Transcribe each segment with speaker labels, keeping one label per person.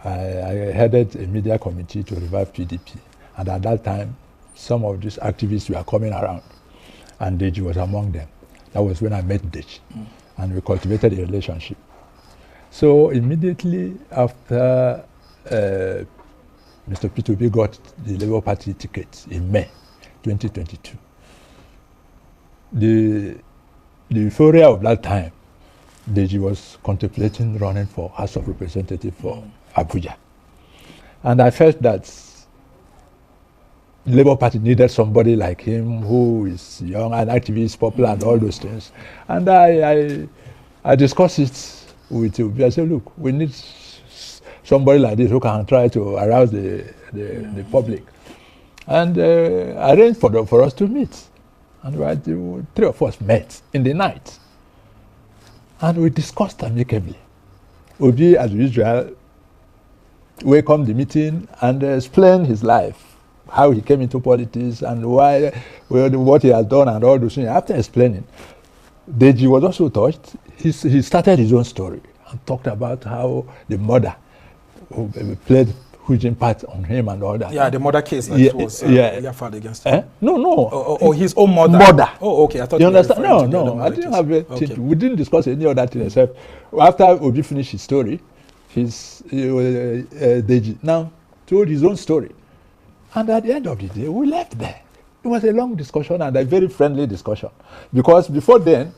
Speaker 1: I headed a media committee to revive PDP. And at that time, some of these activists were coming around. And Deji was among them. That was when I met Deji. And we cultivated a relationship. So immediately after Mr. P2B got the Labour Party ticket in May 2022, the euphoria of that time, Deji was contemplating running for House of Representatives for Abuja. And I felt that the Labour Party needed somebody like him who is young and activist, popular, and all those things. And I discussed it with you. I said, look, we need somebody like this who can try to arouse the public. And arranged for us to meet. And three of us met in the night. And we discussed amicably. Obi, as usual, welcomed the meeting and explained his life, how he came into politics and why, what he has done and all those things. After explaining, Deji was also touched. He started his own story and talked about how the mother played huge impact on him and all that.
Speaker 2: Yeah, the mother case that was filed against him.
Speaker 1: No.
Speaker 2: Or his own mother.
Speaker 1: Mother.
Speaker 2: Oh, okay. I thought
Speaker 1: you understand?
Speaker 2: No.
Speaker 1: I didn't have it. Okay. We didn't discuss any other thing except after Obi finished his story, Deji now told his own story. And at the end of the day, we left there. It was a long discussion and a very friendly discussion. Because before then,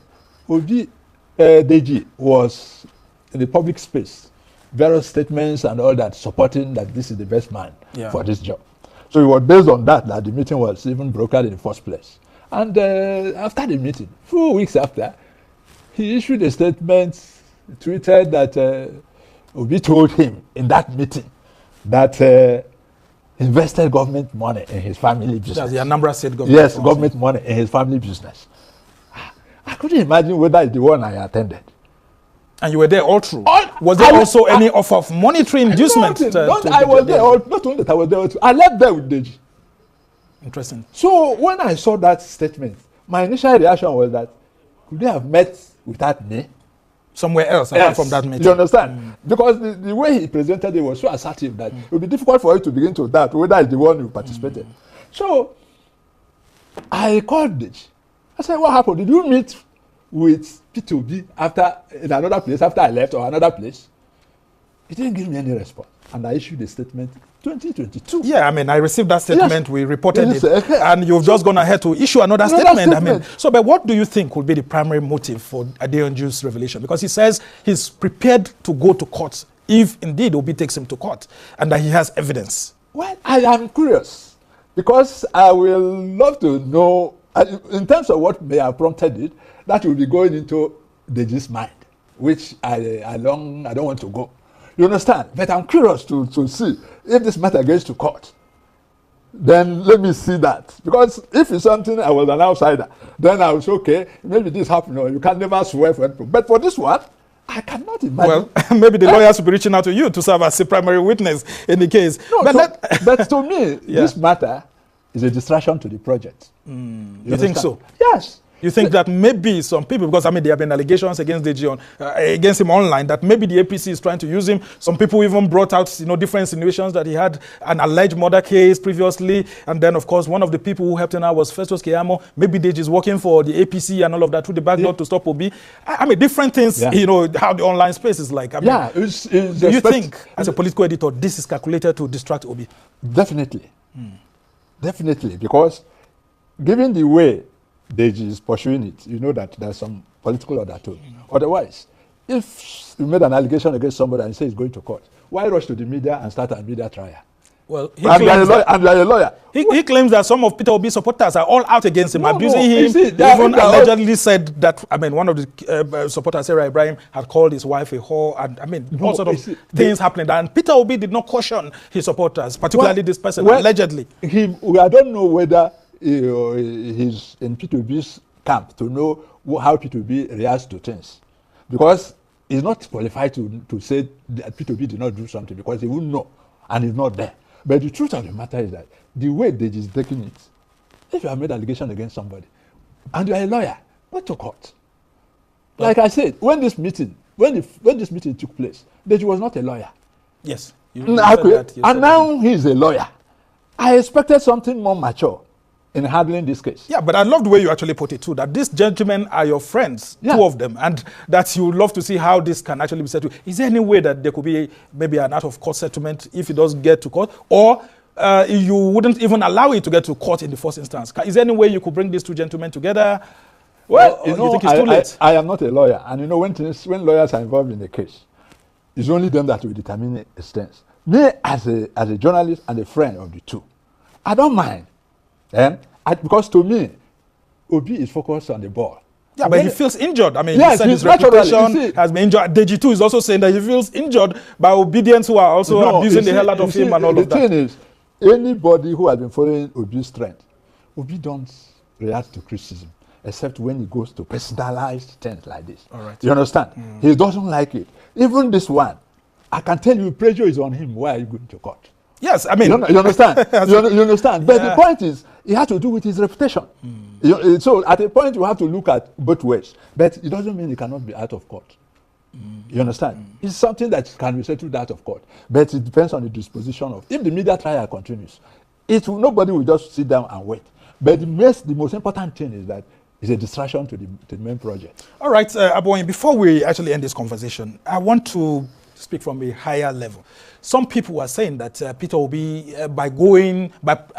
Speaker 1: Deji was in the public space, various statements and all that, supporting that this is the best man for this job. So it was based on that the meeting was even brokered in the first place. And after the meeting, 4 weeks after, he issued a statement, tweeted that Obi told him in that meeting that invested government money in his family business.
Speaker 2: That's the Anambra State government.
Speaker 1: Yes, government money in his family business. I couldn't imagine whether it's the one I attended.
Speaker 2: And you were there all through. Was there also any offer of monetary inducement?
Speaker 1: I was there. Not only that I was there, I left there with Deji.
Speaker 2: Interesting.
Speaker 1: So when I saw that statement, my initial reaction was that could they have met without me?
Speaker 2: Somewhere else, apart from that meeting.
Speaker 1: You understand? Because the way he presented it was so assertive that it would be difficult for you to begin to doubt whether it's the one who participated. So I called Deji. I said, what happened? Did you meet with P2B in another place after I left or another place? He didn't give me any response. And I issued a statement 2022.
Speaker 2: Yeah, I mean, I received that statement. Yes. We reported it. And you've just gone ahead to issue another statement. I mean, but what do you think would be the primary motive for Adeyanju's revelation? Because he says he's prepared to go to court if indeed Obi takes him to court and that he has evidence.
Speaker 1: Well, I am curious because I will love to know, in terms of what may have prompted it, that will be going into Deji's mind, which I don't want to go. You understand? But I'm curious to see if this matter goes to court. Then let me see that. Because if it's something I was an outsider, then I was okay, maybe this happened. You can never swear for it. But for this one, I cannot imagine.
Speaker 2: Well, maybe the lawyers will be reaching out to you to serve as a primary witness in the case.
Speaker 1: No, but to me, this matter is a distraction to the project.
Speaker 2: You think so?
Speaker 1: Yes.
Speaker 2: You think that maybe some people, because I mean there have been allegations against Deji against him online, that maybe the APC is trying to use him. Some people even brought out different insinuations that he had an alleged murder case previously, and then of course one of the people who helped him out was Festus Keyamo. Maybe Deji is working for the APC and all of that through the back door to stop Obi. I mean different things. How the online space is like. I mean, do you think as a political editor this is calculated to distract Obi?
Speaker 1: Definitely, definitely, because given the way Deji is pursuing it, you know that there's some political undertone. Otherwise, if you made an allegation against somebody and say he's going to court, why rush to the media and start a media trial?
Speaker 2: Well,
Speaker 1: you are a lawyer.
Speaker 2: He claims that some of Peter Obi's supporters are all out against him, abusing him. He even allegedly said that, I mean, one of the supporters, Sarah Ibrahim, had called his wife a whore, and I mean, all sort of things happening. And Peter Obi did not caution his supporters, particularly this person, allegedly.
Speaker 1: I don't know whether he's in P2B's camp to know how P2B reacts to things, because he's not qualified to say that P2B did not do something because he wouldn't know and he's not there. But the truth of the matter is that the way Deji is taking it, if you have made allegation against somebody and you are a lawyer, go to court. Like I said, when this meeting took place, Deji was not a lawyer.
Speaker 2: Yes. You said that.
Speaker 1: And now he's a lawyer. I expected something more mature in handling this case.
Speaker 2: Yeah, but I love the way you actually put it too, that these gentlemen are your friends, two of them, and that you would love to see how this can actually be settled. Is there any way that there could be maybe an out-of-court settlement if it does get to court, or you wouldn't even allow it to get to court in the first instance? Is there any way you could bring these two gentlemen together?
Speaker 1: Well,
Speaker 2: you think it's too late?
Speaker 1: I am not a lawyer, and when lawyers are involved in a case, it's only them that will determine the extent. Me, as a journalist and a friend of the two, I don't mind. Because to me, Obi is focused on the ball.
Speaker 2: Yeah, but he feels injured. I mean,
Speaker 1: yes,
Speaker 2: he said his reputation has been injured. Deji too is also saying that he feels injured by obedience who are also abusing the hell out of him and all of that.
Speaker 1: The thing is, anybody who has been following Obi's trend, Obi don't react to criticism except when he goes to personalized things like this.
Speaker 2: All right.
Speaker 1: You understand? He doesn't like it. Even this one, I can tell you pressure is on him. Why are you going to court?
Speaker 2: Yes, I mean...
Speaker 1: You understand? you understand? But the point is, it has to do with his reputation. So at a point, you have to look at both ways. But it doesn't mean it cannot be out of court. You understand? It's something that can be settled out of court. But it depends on the disposition of... If the media trial continues, nobody will just sit down and wait. But the most important thing is that it's a distraction to the main project. All right,
Speaker 2: Abonyi, before we actually end this conversation, I want to speak from a higher level. Some people are saying that Peter Obi, by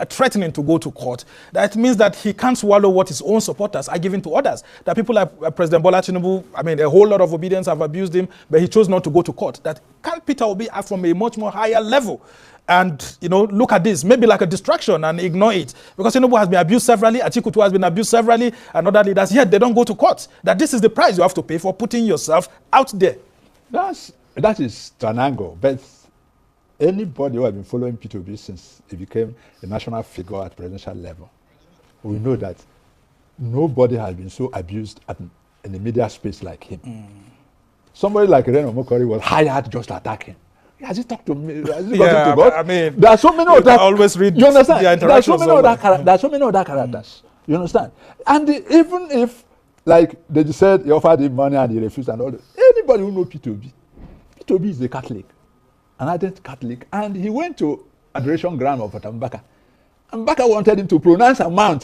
Speaker 2: threatening to go to court, that means that he can't swallow what his own supporters are giving to others. That people like President Bola Tinubu, I mean, a whole lot of obedience have abused him, but he chose not to go to court. That can't Peter Obi act from a much more higher level and, look at this, maybe like a distraction and ignore it? Because Tinubu has been abused severally, Atiku too has been abused severally, and other leaders, yet they don't go to court. That this is the price you have to pay for putting yourself out there.
Speaker 1: That is an angle, but anybody who has been following Peter Obi since he became a national figure at presidential level, we know that nobody has been so abused in the media space like him. Somebody like Reno Mokori was hired just to attack him. Has he talked to me? Has he gotten to God?
Speaker 2: I mean,
Speaker 1: there are so many other.
Speaker 2: Always read.
Speaker 1: You understand?
Speaker 2: The
Speaker 1: There are so many other characters. You understand? And even if, like they just said, he offered him money and he refused and all that. Anybody who knows Peter Obi is a Catholic, an ardent Catholic, and he went to adoration ground of Mbaka. And Mbaka wanted him to pronounce a mount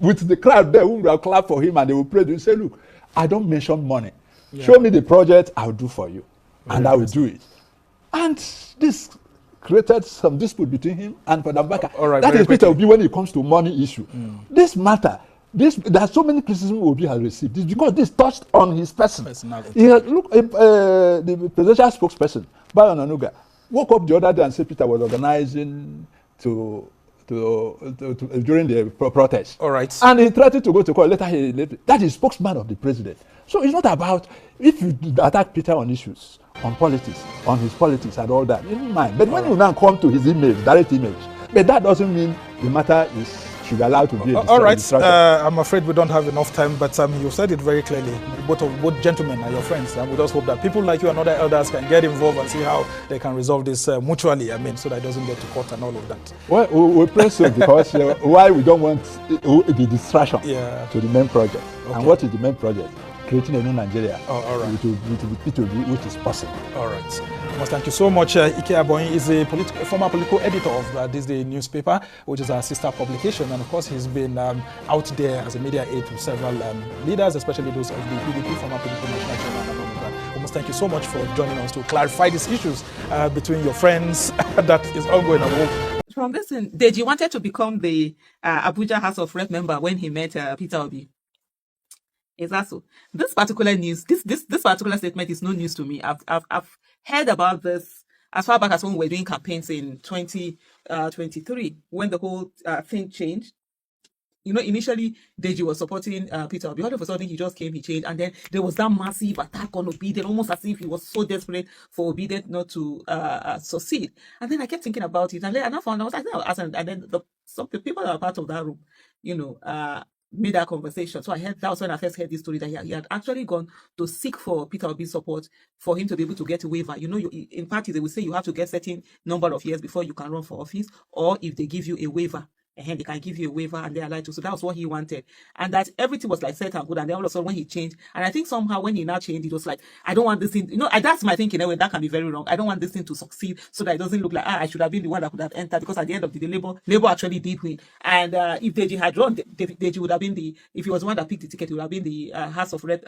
Speaker 1: with the crowd there who will clap for him and they will pray to him and say, look, I don't mention money. Yeah. Show me the project, I'll do for you. And I will do it. And this created some dispute between him and Mbaka.
Speaker 2: All right,
Speaker 1: that is Peter Obi when it comes to money issue. This matter, there are so many criticism Obi has received. It's because this touched on his personality. The presidential spokesperson, Bayo Nanuga, woke up the other day and said Peter was organizing during the protest.
Speaker 2: All right.
Speaker 1: And he threatened to go to court. Later, that is spokesman of the president. So it's not about if you attack Peter on issues, on politics, on his politics and all that. You don't mind. But when you now come to his image, direct image, but that doesn't mean the matter should be allowed to be
Speaker 2: all right. I'm afraid we don't have enough time, but you said it very clearly. Both gentlemen are your friends, and we just hope that people like you and other elders can get involved and see how they can resolve this mutually. I mean, so that it doesn't get to court and all of that.
Speaker 1: Well, we pray so because why we don't want the distraction to the main project. Okay. And what is the main project? Creating a new Nigeria.
Speaker 2: All right.
Speaker 1: Which is possible.
Speaker 2: All right. Well, thank you so much. Ike Abonyi is a former political editor of This Day newspaper, which is our sister publication. And of course, he's been out there as a media aide to several leaders, especially those of the PDP, former political national chairman and all of that. Almost thank you so much for joining us to clarify these issues between your friends that is ongoing.
Speaker 3: From this, Deji wanted to become the Abuja House of Rep member when he met Peter Obi. Is that so? This particular news, this particular statement is no news to me. I've heard about this as far back as when we were doing campaigns in 2023, when the whole thing changed. Initially Deji was supporting Peter Obi. All of a sudden he just came, he changed, and then there was that massive attack on Obi, almost as if he was so desperate for Obi not to succeed. And then I kept thinking about it, and then I found out, and then some people that were part of that room, made that conversation. So that was when I first heard this story, that he had actually gone to seek for Peter Obi's support for him to be able to get a waiver. In parties, they will say you have to get certain number of years before you can run for office, or if they give you a waiver, and they can give you a waiver and they are allowed to. So that was what he wanted. And that everything was like set and good. And then all of a sudden when he changed, and I think somehow when he now changed, it was like, I don't want this thing, that's my thinking anyway, that can be very wrong. I don't want this thing to succeed so that it doesn't look like, I should have been the one that could have entered, because at the end of the day, Labour actually did win. And if Deji had run, Deji would have been if he was the one that picked the ticket, he would have been the House of Rep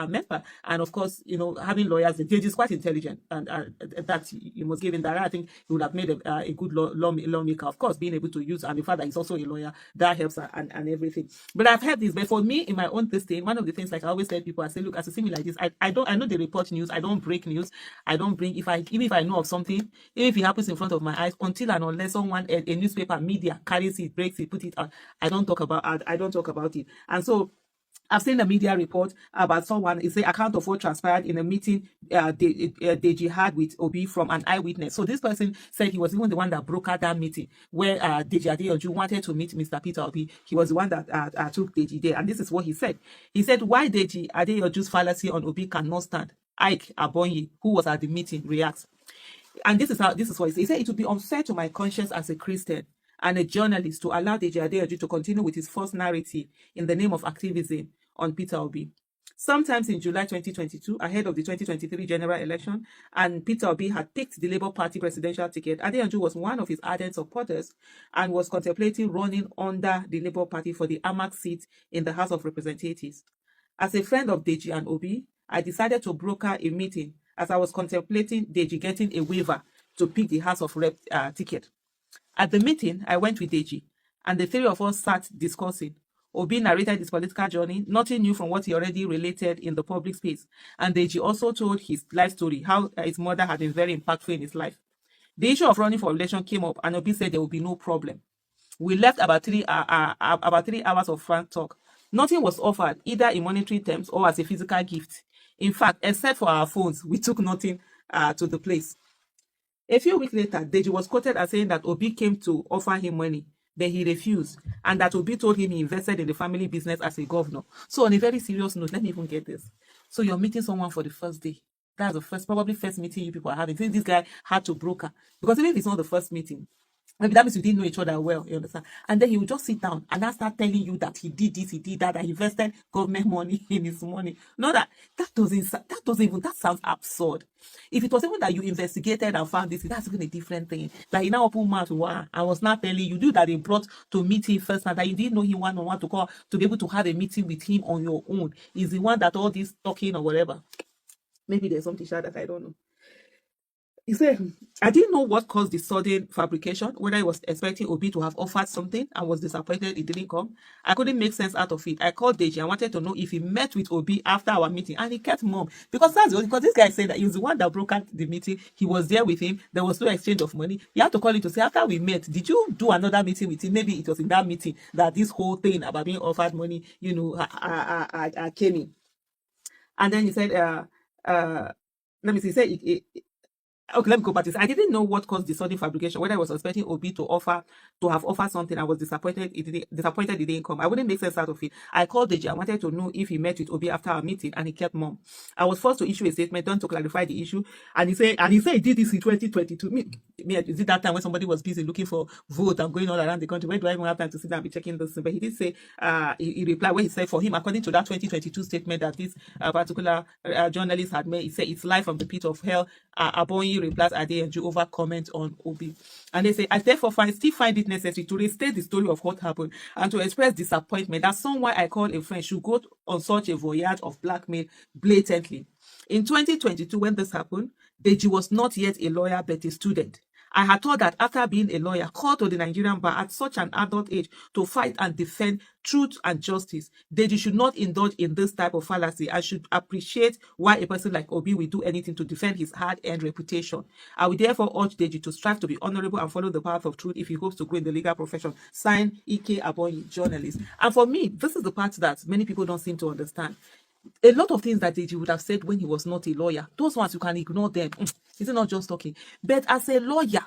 Speaker 3: member. And of course, having lawyers, Deji is quite intelligent, and that you must give him that. I think he would have made a good lawmaker. Of course, being able to use, and the fact that he's also a lawyer, that helps, and everything. But I've heard this. But for me, in my own thing, one of the things, like I always tell people, I say, look, as a similar like this, I know they report news. I don't break news. I don't bring, even if I know of something, even if it happens in front of my eyes, until and unless someone, a newspaper, media carries it, breaks it, put it out, I don't talk about it. And so I've seen a media report about someone, it's the account of what transpired in a meeting Deji had with Obi from an eyewitness. So this person said he was even the one that brokered that meeting where Deji Adeyanju wanted to meet Mr. Peter Obi. He was the one that took Deji there. And this is what he said. He said, why Deji Adeyanju's fallacy on Obi cannot stand? Ike Abonyi, who was at the meeting, reacts. And this is what he said. He said, it would be unfair to my conscience as a Christian and a journalist to allow Deji Adeyanju to continue with his false narrative in the name of activism on Peter Obi. Sometimes in July 2022, ahead of the 2023 general election, and Peter Obi had picked the Labour Party presidential ticket, Adeyanju was one of his ardent supporters and was contemplating running under the Labour Party for the Amac seat in the House of Representatives. As a friend of Deji and Obi, I decided to broker a meeting as I was contemplating Deji getting a waiver to pick the House of Rep ticket. At the meeting, I went with Deji, and the three of us sat discussing. Obi narrated his political journey, nothing new from what he already related in the public space. And Deji also told his life story, how his mother had been very impactful in his life. The issue of running for election came up, and Obi said there would be no problem. We left about 3 hours of frank talk. Nothing was offered, either in monetary terms or as a physical gift. In fact, except for our phones, we took nothing to the place. A few weeks later, Deji was quoted as saying that Obi came to offer him money, but he refused, and that Obi told him he invested in the family business as a governor. So on a very serious note, let me even get this. So you're meeting someone for the first day. That's the probably first meeting you people are having. Since this guy had to broker, because even if it's not the first meeting, maybe that means you didn't know each other well, you understand? And then he will just sit down and now start telling you that he did this, he did that, he invested government money in his money. No, that sounds absurd. If it was even that you investigated and found this, that's even a different thing. Like, he now open mouth, wow, I was not telling you, that they brought to meet him first, and that you didn't know him one-on-one to call, to be able to have a meeting with him on your own. Is the one that all this talking or whatever. Maybe there's something that I don't know. He said, I didn't know what caused the sudden fabrication, whether he was expecting Obi to have offered something and was disappointed it didn't come. I couldn't make sense out of it. I called Deji and wanted to know if he met with Obi after our meeting, and he kept mum. Because this guy said that he was the one that brokered the meeting. He was there with him. There was no exchange of money. You have to call him to say, after we met, did you do another meeting with him? Maybe it was in that meeting that this whole thing about being offered money, came in. And then he said, let me see, he said, okay, let me go back to this. I didn't know what caused the sudden fabrication, whether I was expecting Obi to have offered something. I was disappointed it didn't come. I wouldn't make sense out of it. I called Deji. I wanted to know if he met with Obi after our meeting, and he kept mum. I was forced to issue a statement done to clarify the issue, and he said he did this in 2022. Me, is it that time when somebody was busy looking for vote and going all around the country? Where do I even have time to sit down and be checking this? But he did say, he replied where he said for him, according to that 2022 statement that this particular journalist had made, he said it's live from the pit of hell. Abonyi replies Adeyanju over comment on Obi. And they say, I therefore still find it necessary to restate the story of what happened and to express disappointment that someone I call a friend should go on such a voyage of blackmail blatantly. In 2022, when this happened, Deji was not yet a lawyer but a student. I had thought that after being a lawyer called to the Nigerian bar at such an adult age to fight and defend truth and justice, Deji should not indulge in this type of fallacy. I should appreciate why a person like Obi will do anything to defend his hard-earned reputation. I will therefore urge Deji to strive to be honorable and follow the path of truth if he hopes to grow in the legal profession. Signed, Ike Abonyi, journalist. And for me, this is the part that many people don't seem to understand. A lot of things that Deji would have said when he was not a lawyer, those ones you can ignore them. It's not just talking. But as a lawyer,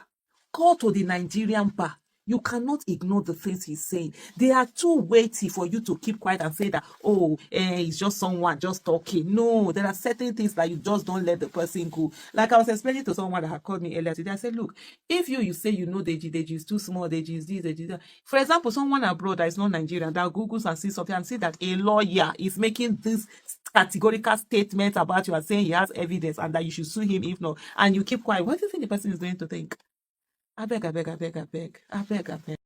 Speaker 3: call to the Nigerian bar. You cannot ignore the things he's saying. They are too weighty for you to keep quiet and say that, oh, it's just someone just talking. No, there are certain things that you just don't let the person go. Like I was explaining to someone that had called me earlier today, I said, look, if you say you know Deji is too small, Deji is this, Deji is that. For example, someone abroad that is not Nigerian that Googles and sees something and see that a lawyer is making this categorical statement about you and saying he has evidence and that you should sue him if not, and you keep quiet, what do you think the person is going to think? I beg.